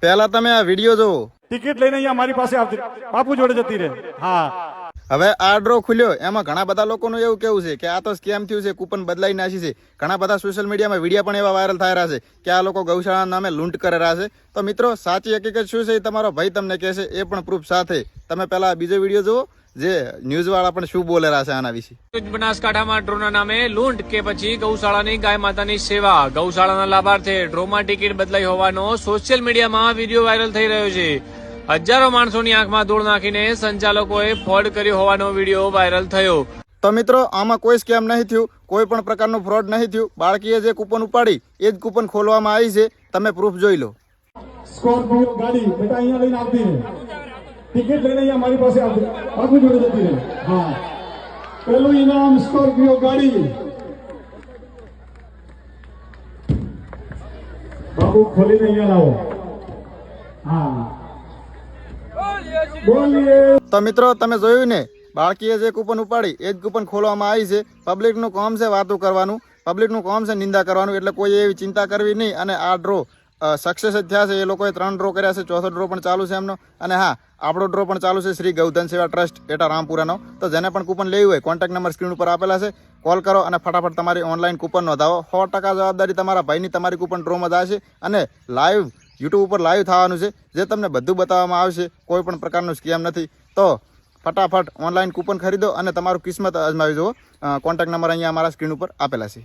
પહેલા તમે આ વિડીયો જોવો. ટિકિટ લઈને અહીંયા મારી પાસે આવતી બાપુ જોડે જતી રહે. હા, હવે આ ડ્રો ખુલ્યો એમાં ઘણા બધા લોકોનું એવું કેવું છે કે આ તો સ્કેમ થયું છે, કૂપન બદલાઈ નાખી છે. ઘણા બધા સોશિયલ મીડિયામાં વિડીયો પણ એવા વાયરલ થઈ રહ્યા છે કે આ લોકો ગૌશાળાના નામે લૂંટ કરી રહ્યા છે. તો મિત્રો સાચી હકીકત શું છે એ તમારો ભાઈ તમને કહેશે, એ પણ પ્રૂફ સાથે. તમે પહેલા બીજો વિડીયો જુઓ જે ન્યૂઝ વાળા પણ શું બોલે રહ્યા છે આના વિશે. બનાસકાંઠામાં ડ્રોના નામે લૂંટ કે પછી ગૌશાળાની ગાય માતાની સેવા. ગૌશાળાના લાભાર્થે ડ્રોમાં ટિકિટ બદલાઈ હોવાનો સોશિયલ મીડિયામાં વિડીયો વાયરલ થઈ રહ્યો છે. હજારો માણસોની આંખમાં ધૂળ નાખીને સંચાલકોએ ફ્રોડ કર્યો હોવાનો વિડીયો વાયરલ થયો. તો મિત્રો આમાં કોઈ સ્કેમ નહીં થયું, કોઈ પણ પ્રકારનું ફ્રોડ નહીં થયું. બાળકીએ જે કૂપન ઉપાડી એ જ કૂપન ખોલવામાં આવી છે. તમે પ્રૂફ જોઈ લો. સ્કોર્પિયો ગાડી બેટા અહીંયા લઈને આવતી રહે. ટિકિટ લઈને અહીંયા મારી પાસે આવતી બાપુ જોડે જતી રહે. હા, પેલું ઇનામ સ્કોર્પિયો ગાડી. બાપુ ખોલીને અહીંયા લાવો. હા, તો મિત્રો તમે જોયું ને, બાળકીએ જે કૂપન ઉપાડી એ જ કૂપન ખોલવામાં આવી છે. પબ્લિકનું કામ છે વાતો કરવાનું, પબ્લિકનું કામ છે નિંદા કરવાનું, એટલે કોઈ એવી ચિંતા કરવી નહીં. અને આ ડ્રો સક્સેસ જ થયા છે. એ લોકોએ 3 ડ્રો કર્યા છે, ચોથો ડ્રો પણ ચાલુ છે એમનો. અને હા, આપણો ડ્રો પણ ચાલુ છે શ્રી ગૌધન સેવા ટ્રસ્ટ એટા રામપુરાનો. તો જેને પણ કૂપન લેવું હોય કોન્ટેક્ટ નંબર સ્ક્રીન ઉપર આપેલા છે, કોલ કરો અને ફટાફટ તમારી ઓનલાઈન કૂપન નોંધાવો. 100% જવાબદારી તમારા ભાઈની. તમારી કૂપન ડ્રોમાં જશે અને લાઈવ યુટ્યુબ ઉપર લાઈવ થવાનું છે, જે તમને બધું બતાવવામાં આવશે. કોઈ પણ પ્રકારનું સ્કેમ નથી. તો ફટાફટ ઓનલાઈન કૂપન ખરીદો અને તમારું કિસ્મત અજમાવી જુઓ. કોન્ટેક્ટ નંબર અહીંયા અમારા સ્ક્રીન ઉપર આપેલા છે.